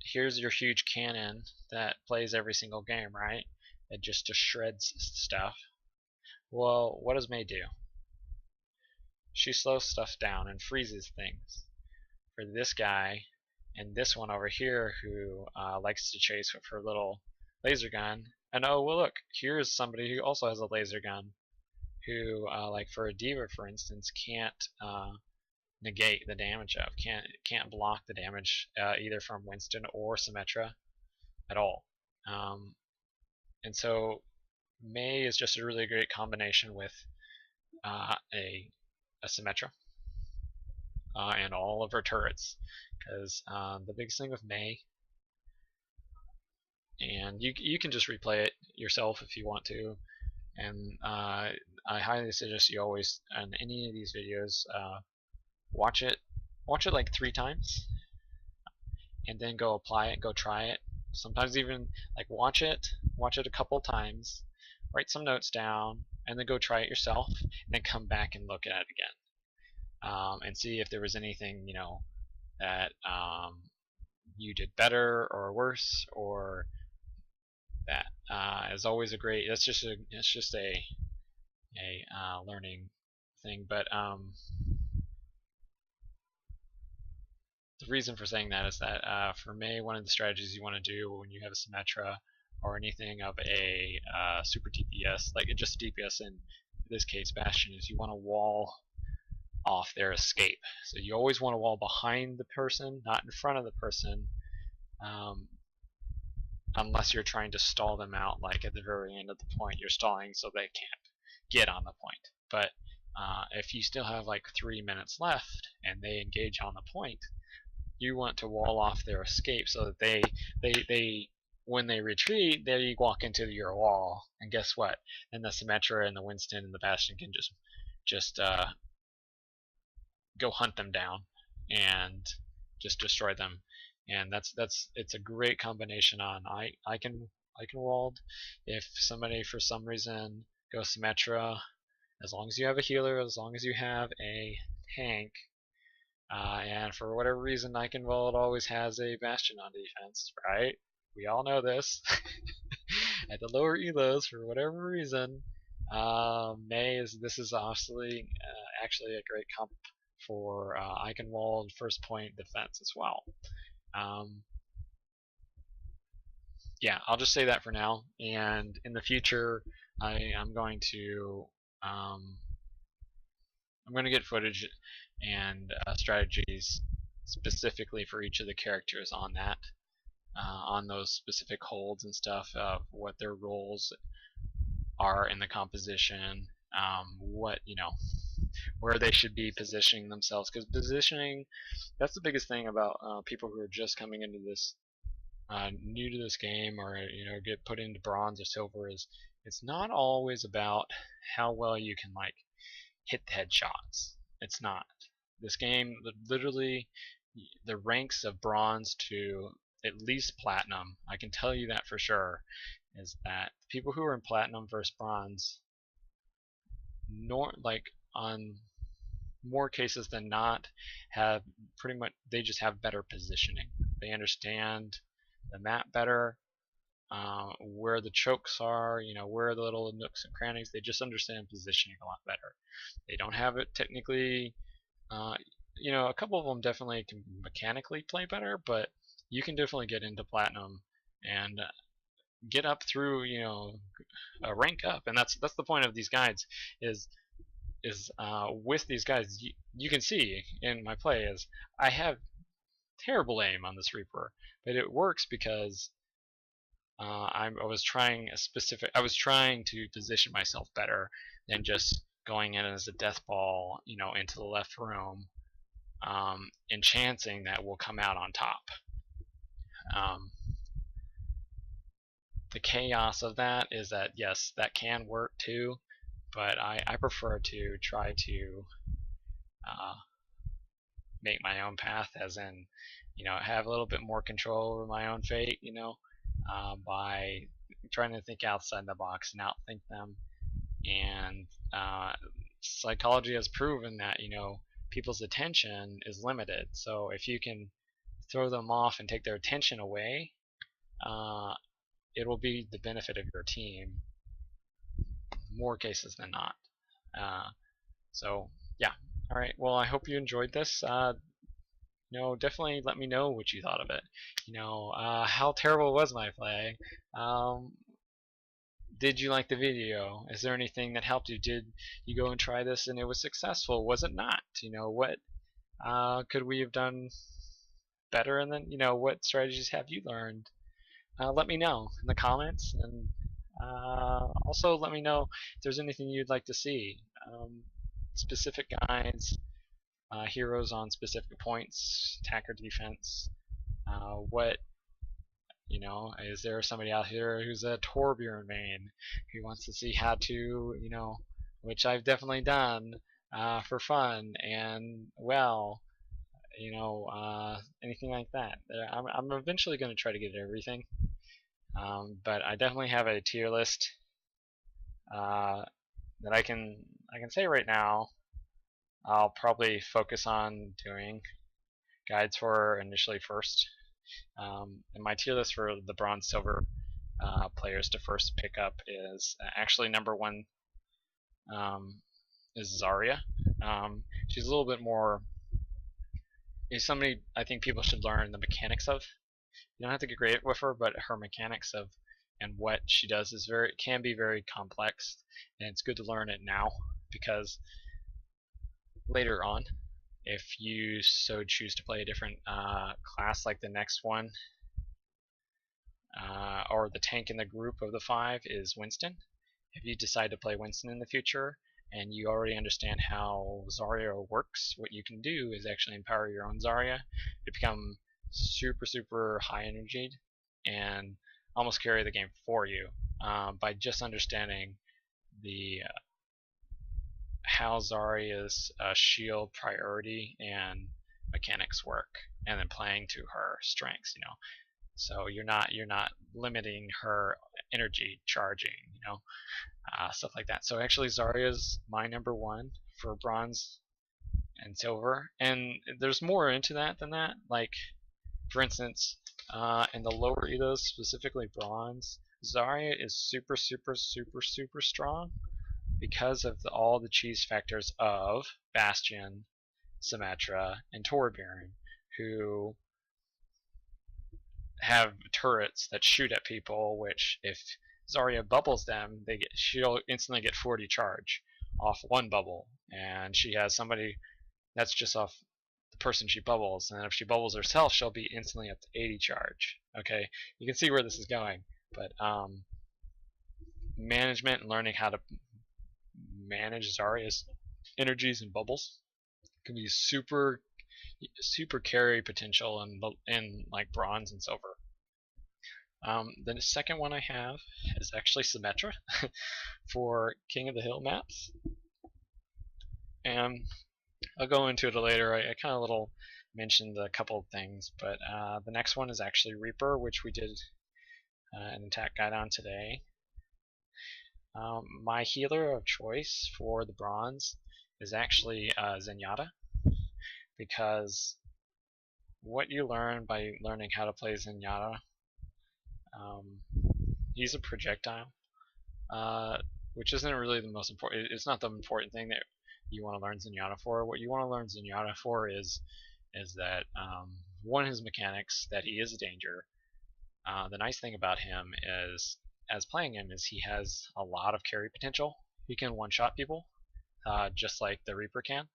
S1: Here's your huge cannon that plays every single game, right? It just shreds stuff. Well, what does May do? She slows stuff down and freezes things. For this guy and this one over here who likes to chase with her little laser gun, and oh well, look, here's somebody who also has a laser gun, who like for a diva for instance can't negate the damage of, can't block the damage either from Winston or Symmetra at all. And so May is just a really great combination with a Symmetra and all of her turrets, because the biggest thing with May, and you can just replay it yourself if you want to, and I highly suggest you always, on any of these videos, watch it like 3 times, and then go apply it, go try it. Sometimes even like watch it a couple times, write some notes down, and then go try it yourself, and then come back and look at it again, and see if there was anything that you did better or worse, or that is always a great. It's just a learning thing, but the reason for saying that is that for May, one of the strategies you want to do when you have a Symmetra or anything of a super DPS, like just DPS in this case Bastion, is you want to wall off their escape. So you always want to wall behind the person, not in front of the person, unless you're trying to stall them out, like at the very end of the point you're stalling so they can't get on the point. But if you still have like 3 minutes left and they engage on the point, you want to wall off their escape so that they when they retreat, they walk into your wall, and guess what? Then the Symmetra and the Winston and the Bastion can just go hunt them down and just destroy them. And it's a great combination on Eichenwald. If somebody for some reason goes Symmetra, as long as you have a healer, as long as you have a tank, and for whatever reason Eichenwald always has a Bastion on defense, right? We all know this. At the lower elos, for whatever reason, this is actually a great comp for Eichenwald first point defense as well. Yeah, I'll just say that for now, and in the future I'm going to get footage and strategies specifically for each of the characters on that. on those specific holds and stuff of what their roles are in the composition, what where they should be positioning themselves, because positioning, that's the biggest thing about people who are just coming into this new to this game, or get put into bronze or silver, is it's not always about how well you can like hit the headshots. It's not. This game literally, the ranks of bronze to at least platinum, I can tell you that for sure, is that people who are in platinum versus bronze, like on more cases than not, have pretty much, they just have better positioning. They understand the map better, where the chokes are, where the little nooks and crannies. They just understand positioning a lot better. They don't have it technically. A couple of them definitely can mechanically play better, but you can definitely get into platinum and get up through, rank up, and that's the point of these guides. Is with these guys, you can see in my play is I have terrible aim on this Reaper, but it works because I was trying to position myself better than just going in as a death ball, into the left room, and chancing that will come out on top. The chaos of that is that, yes, that can work too, but I prefer to try to make my own path, as in, have a little bit more control over my own fate, by trying to think outside the box and outthink them. And psychology has proven that, people's attention is limited. So if you can throw them off and take their attention away, it will be the benefit of your team more cases than not. So yeah. All right. Well, I hope you enjoyed this. Definitely let me know what you thought of it. How terrible was my play? Did you like the video? Is there anything that helped you? Did you go and try this and it was successful? Was it not? What could we have done better? And then, what strategies have you learned? Let me know in the comments, and also let me know if there's anything you'd like to see. Specific guides, heroes on specific points, attack or defense. What is there somebody out here who's a Torbjorn main who wants to see how to, which I've definitely done for fun, and well, anything like that. I'm eventually going to try to get everything, but I definitely have a tier list that I can say right now. I'll probably focus on doing guides for initially first. And my tier list for the bronze silver players to first pick up is actually number 1 is Zarya. She's a little bit more, is somebody I think people should learn the mechanics of. You don't have to get great with her, but her mechanics of and what she does is can be very complex, and it's good to learn it now, because later on, if you so choose to play a different class, like the next one, or the tank in the group of the 5 is Winston. If you decide to play Winston in the future and you already understand how Zarya works, what you can do is actually empower your own Zarya to become super high energied and almost carry the game for you, by just understanding the how Zarya's shield priority and mechanics work, and then playing to her strengths. So you're not limiting her energy charging, stuff like that. So actually, Zarya's my number 1 for bronze and silver, and there's more into that than that. Like, for instance, in the lower elos, specifically bronze, Zarya is super strong because of all the cheese factors of Bastion, Symmetra, and Torbjorn, who have turrets that shoot at people, which if Zarya bubbles them, she'll instantly get 40 charge off 1 bubble, and she has somebody that's just off the person she bubbles, and if she bubbles herself, she'll be instantly up to 80 charge. Okay, you can see where this is going, but management and learning how to manage Zarya's energies and bubbles can be super carry potential in like bronze and silver. The second one I have is actually Symmetra for King of the Hill maps, and I'll go into it later. I kind of mentioned a couple of things, but the next one is actually Reaper, which we did an attack guide on today. My healer of choice for the bronze is actually Zenyatta, because what you learn by learning how to play Zenyatta, he's a projectile, which isn't really the most important. It's not the important thing that you want to learn Zenyatta for. What you want to learn Zenyatta for is that one, his mechanics, that he is a danger. The nice thing about him is, as playing him, is he has a lot of carry potential. He can one-shot people, just like the Reaper can.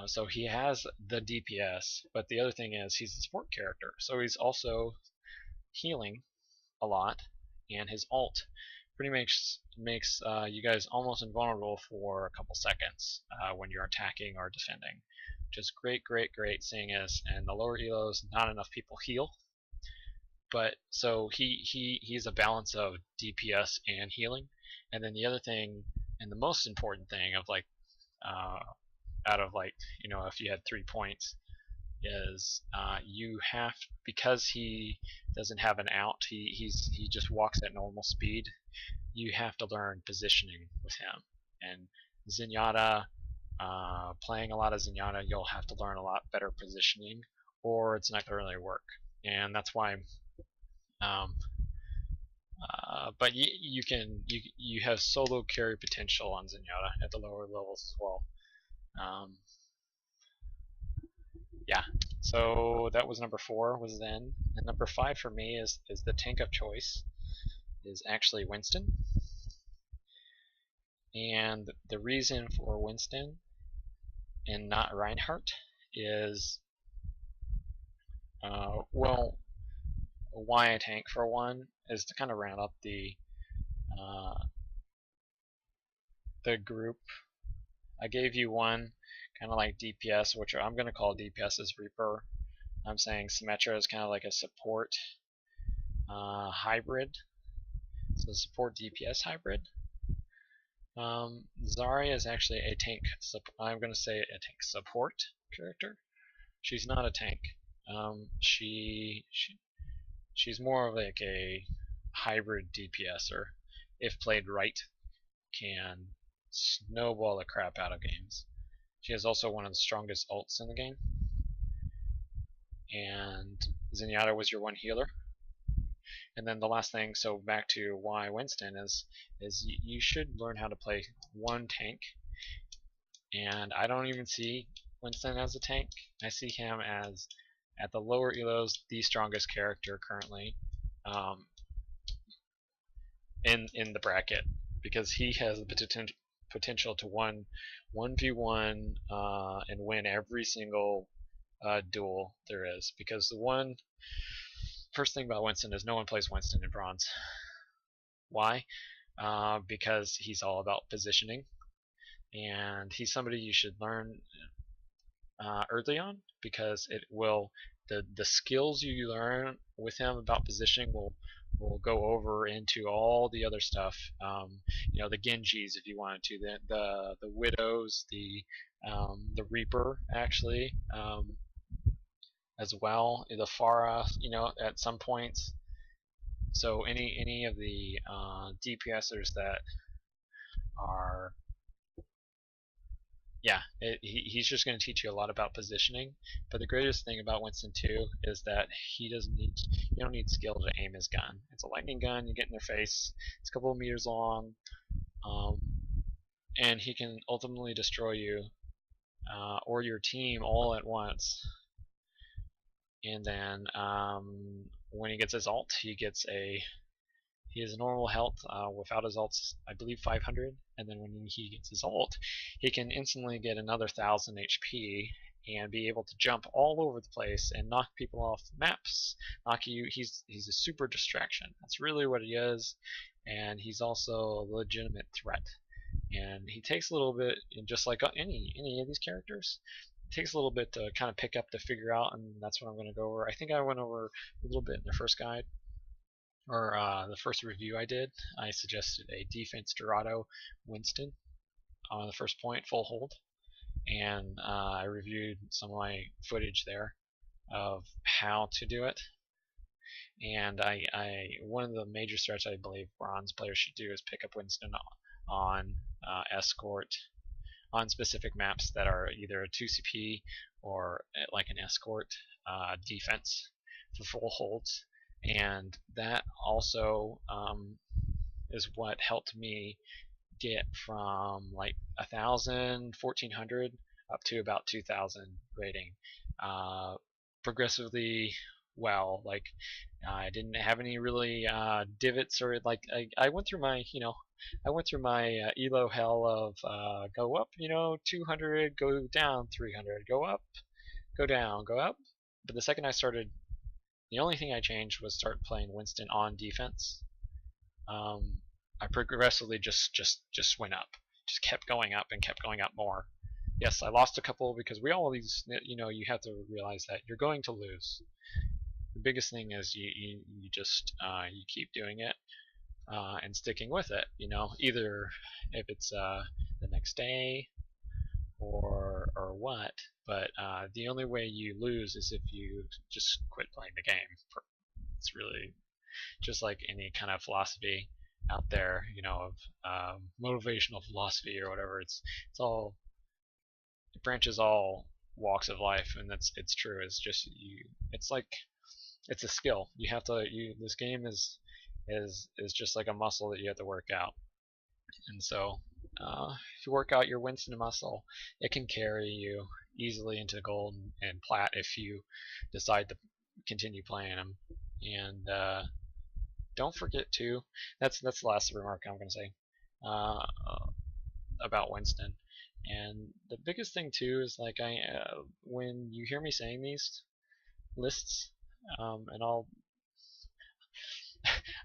S1: So he has the DPS, but the other thing is he's a support character, so he's also healing a lot, and his ult pretty much makes you guys almost invulnerable for a couple seconds when you're attacking or defending, which is great, seeing as in the lower elos not enough people heal. But so he's a balance of DPS and healing. And then the other thing, and the most important thing of like out of like, if you had 3 points, is you have, because he doesn't have an out, he just walks at normal speed, you have to learn positioning with him. And Zenyatta, playing a lot of Zenyatta, you'll have to learn a lot better positioning, or it's not going to really work. And that's why but you have solo carry potential on Zenyatta at the lower levels as well. Yeah, so that was number 4, was Zen, and number 5 for me is the tank of choice is actually Winston. And the reason for Winston and not Reinhardt is, well, why a tank for one is to kind of round up the group. I gave you one kind of like DPS, which I'm going to call DPS as Reaper. I'm saying Symmetra is kind of like a support hybrid, so support DPS hybrid. Zarya is actually a tank. I'm going to say a tank support character. She's not a tank. She's more of like a hybrid DPSer. If played right, can snowball the crap out of games. She has also one of the strongest ults in the game. And Zenyatta was your one healer. And then the last thing, so back to why Winston is you should learn how to play one tank. And I don't even see Winston as a tank. I see him as, at the lower elos, the strongest character currently in the bracket, because he has the potential to 1v1 and win every single duel there is. Because the first thing about Winston is no one plays Winston in bronze. Why? Because he's all about positioning, and he's somebody you should learn early on, because it will, the skills you learn with him about positioning will go over into all the other stuff. The Genjis, if you wanted to, the Widows, the Reaper actually, as well, the Pharah, at some points. So any of the DPSers that are, he's just going to teach you a lot about positioning. But the greatest thing about Winston too is that you don't need skill to aim his gun. It's a lightning gun. You get in their face. It's a couple of meters long, and he can ultimately destroy you or your team all at once. And then when he gets his ult, he has normal health without his ults, I believe 500, and then when he gets his ult, he can instantly get another 1000 HP, and be able to jump all over the place and knock people off the maps. He's a super distraction. That's really what he is, and he's also a legitimate threat. And he takes a little bit, just like any of these characters, it takes a little bit to kind of pick up to figure out, and that's what I'm going to go over. I think I went over a little bit in the first guide, or the first review I did. I suggested a defense Dorado Winston on the first point, full hold, and I reviewed some of my footage there of how to do it. And one of the major strats I believe bronze players should do is pick up Winston on escort on specific maps that are either a 2CP or like an escort defense for full holds. And that also is what helped me get from like 1,000, 1,400 up to about 2,000 rating progressively well. Like I didn't have any really divots, or like I went through my elo hell of go up 200, go down 300, go up, go down, go up. But the second I started, the only thing I changed was start playing Winston on defense. I progressively just went up, just kept going up and kept going up more. Yes, I lost a couple because we always, you have to realize that you're going to lose. The biggest thing is you just you keep doing it and sticking with it. Either if it's the next day or what. But the only way you lose is if you just quit playing the game. It's really just like any kind of philosophy out there, of motivational philosophy or whatever. It branches all walks of life, and it's true. It's just it's a skill. You have to. This game is just like a muscle that you have to work out. And so, if you work out your Winston muscle, it can carry you easily into gold and plat if you decide to continue playing them. And don't forget to. That's the last remark I'm going to say about Winston. And the biggest thing too is like when you hear me saying these lists, and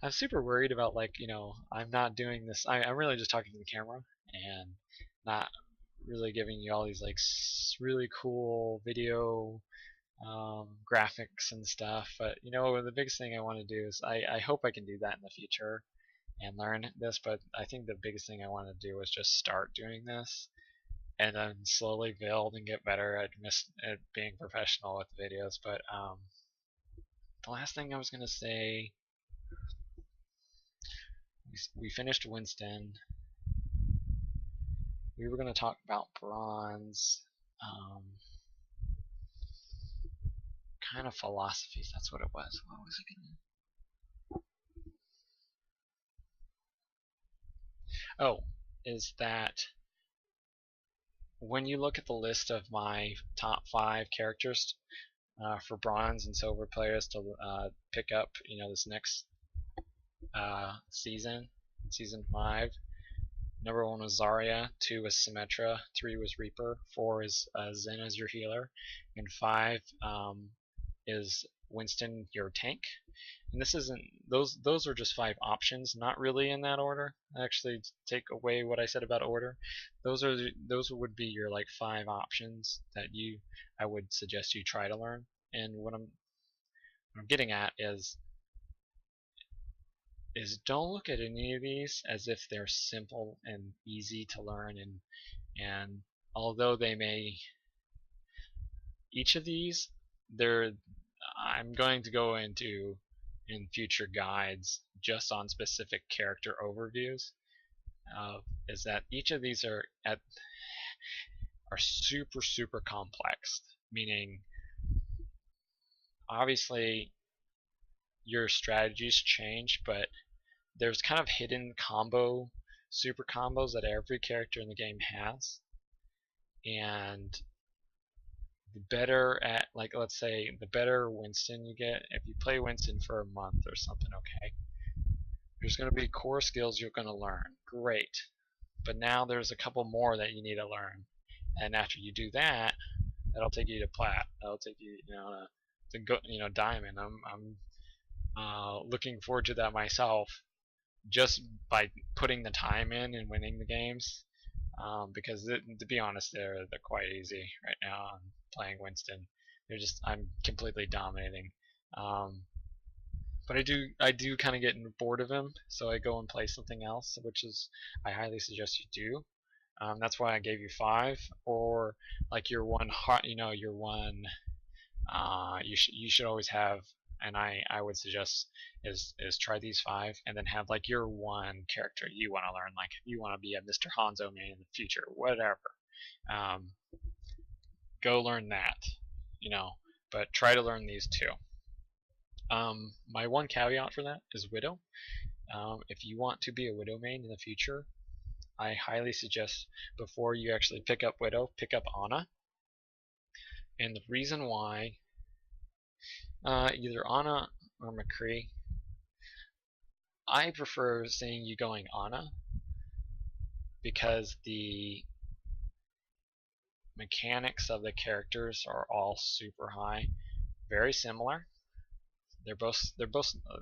S1: I'm super worried about I'm not doing this. I'm really just talking to the camera and not really giving you all these really cool video graphics and stuff. But the biggest thing I want to do is I hope I can do that in the future and learn this. But I think the biggest thing I want to do is just start doing this and then slowly build and get better at being professional with the videos. But the last thing I was gonna say, we finished Winston. We were gonna talk about bronze. Kind of philosophies. That's what it was. What was it again? Oh, is that when you look at the list of my top 5 characters for bronze and silver players to pick up, this next season, season 5. Number 1 was Zarya, 2 was Symmetra, 3 was Reaper, 4 is Zen as your healer, and 5 is Winston, your tank. And this isn't those are just 5 options, not really in that order. Actually, take away what I said about order. Those would be your 5 options that I would suggest you try to learn. And what I'm getting at is don't look at any of these as if they're simple and easy to learn, and although they may, each of these, I'm going to go into in future guides just on specific character overviews, is that each of these are super complex, meaning obviously your strategies change, but there's kind of hidden super combos that every character in the game has. And the better at, let's say, the better Winston you get, if you play Winston for a month or something, okay, there's going to be core skills you're going to learn. Great. But now there's a couple more that you need to learn. And after you do that, That'll take you to plat. That'll take you, to go, diamond. I'm looking forward to that myself, just by putting the time in and winning the games. Because to be honest, they're quite easy right now. I'm playing Winston. I'm completely dominating. But I do kind of get bored of him, so I go and play something else, which is I highly suggest you do. That's why I gave you 5, or like your one hot, your one. You should always have, and I would suggest is try these 5, and then have like your one character you want to learn, like you want to be a Mr. Hanzo main in the future, whatever. Um, Go learn that, but try to learn these 2. My one caveat for that is Widow. If you want to be a Widow main in the future, I highly suggest before you actually pick up Widow, pick up Ana. And the reason why, either Ana or McCree, I prefer seeing you going Ana because the mechanics of the characters are all super high, very similar. They're both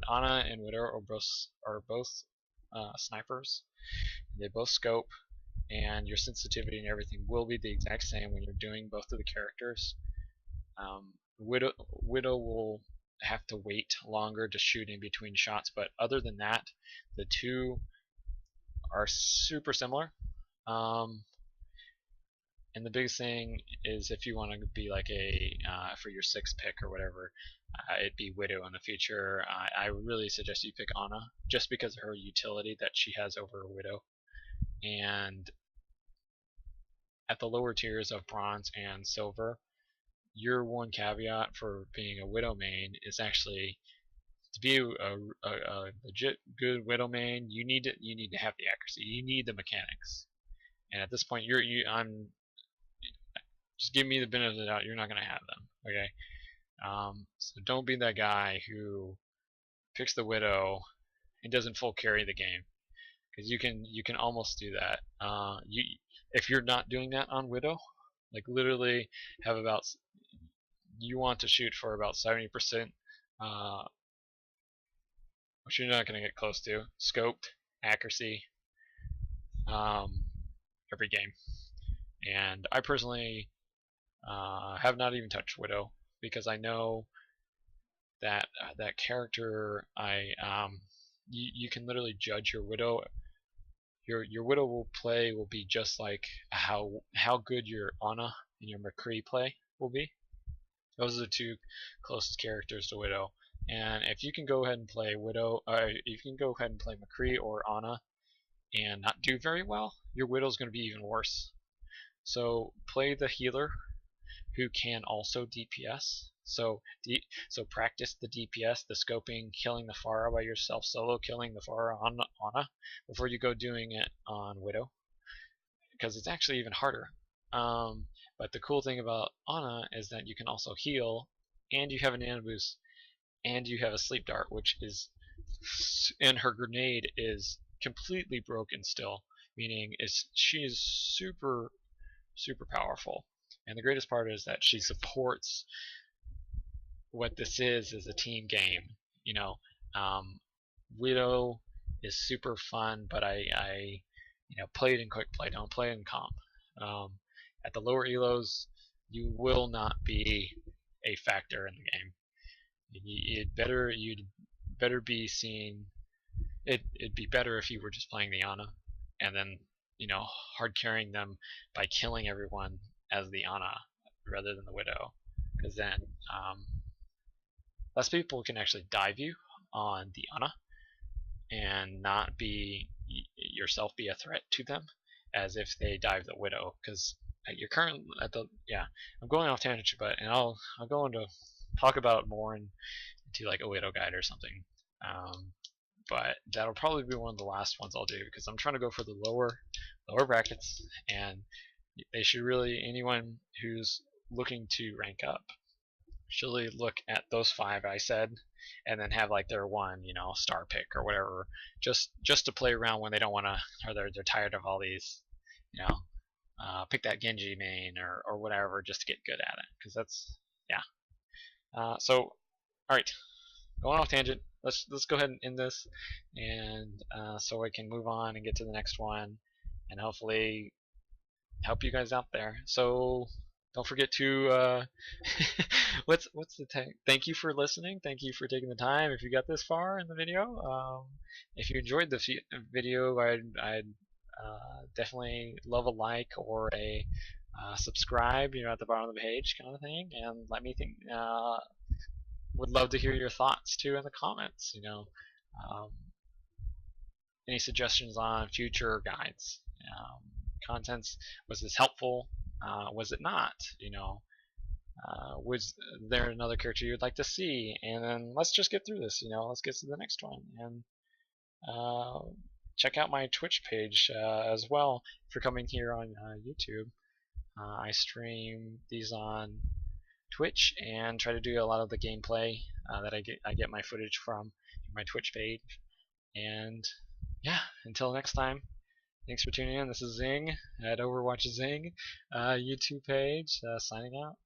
S1: Ana and Widow are both snipers. They both scope, and your sensitivity and everything will be the exact same when you're doing both of the characters. Widow will have to wait longer to shoot in between shots, but other than that, the two are super similar. And the biggest thing is if you want to be like for your 6th pick or whatever, it'd be Widow in the future. I really suggest you pick Ana just because of her utility that she has over Widow. And at the lower tiers of bronze and silver, your one caveat for being a Widow main is actually to be a legit good Widow main. You need to have the accuracy. You need the mechanics. And at this point, I'm just give me the benefit of the doubt. You're not gonna have them, okay? So don't be that guy who picks the Widow and doesn't full carry the game, because you can almost do that. If you're not doing that on Widow, like literally have about, you want to shoot for about 70%, which you're not going to get close to, scoped accuracy every game. And I personally have not even touched Widow because I know that that character, you can literally judge your Widow. Your Widow will be just like how good your Ana and your McCree play will be. Those are the 2 closest characters to Widow. And if you can go ahead and play Widow, if you can go ahead and play McCree or Ana and not do very well, your Widow's going to be even worse. So play the healer who can also DPS. So practice the DPS, the scoping, killing the Pharah by yourself, solo killing the Pharah on Ana before you go doing it on Widow, because it's actually even harder. But the cool thing about Ana is that you can also heal, and you have an Anubis, and you have a sleep dart, and her grenade is completely broken still, meaning she is super powerful. And the greatest part is that she supports what this is a team game. Widow is super fun, but I play it in quick play, don't play it in comp. At the lower elos, you will not be a factor in the game. You'd better be seen. It'd be better if you were just playing the Ana, and then hard carrying them by killing everyone as the Ana rather than the Widow, because then less people can actually dive you on the Ana and not be yourself be a threat to them as if they dive the Widow. Because you're currently at the I'm going off tangent, but I'll go into talk about it more into like a Widow guide or something. But that'll probably be one of the last ones I'll do, because I'm trying to go for the lower brackets, and they should really, anyone who's looking to rank up should really look at those 5 I said, and then have like their one star pick or whatever, just to play around when they don't want to, or they're tired of all these pick that Genji main or whatever just to get good at it, because that's yeah. So all right, going off tangent. Let's go ahead and end this, and so I can move on and get to the next one, and hopefully help you guys out there. So don't forget to what's the thank you for listening. Thank you for taking the time. If you got this far in the video, if you enjoyed the video, I'd definitely love a like or a subscribe. At the bottom of the page, kind of thing, and let me think. Would love to hear your thoughts too in the comments. Um, any suggestions on future guides? Contents, was this helpful? Was it not? Was there another character you'd like to see? And then let's just get through this. Let's get to the next one, and check out my Twitch page as well if you're coming here on YouTube. I stream these on Twitch and try to do a lot of the gameplay that I get my footage from my Twitch page. And yeah, until next time, thanks for tuning in. This is Zing at OverWatchZing YouTube page, signing out.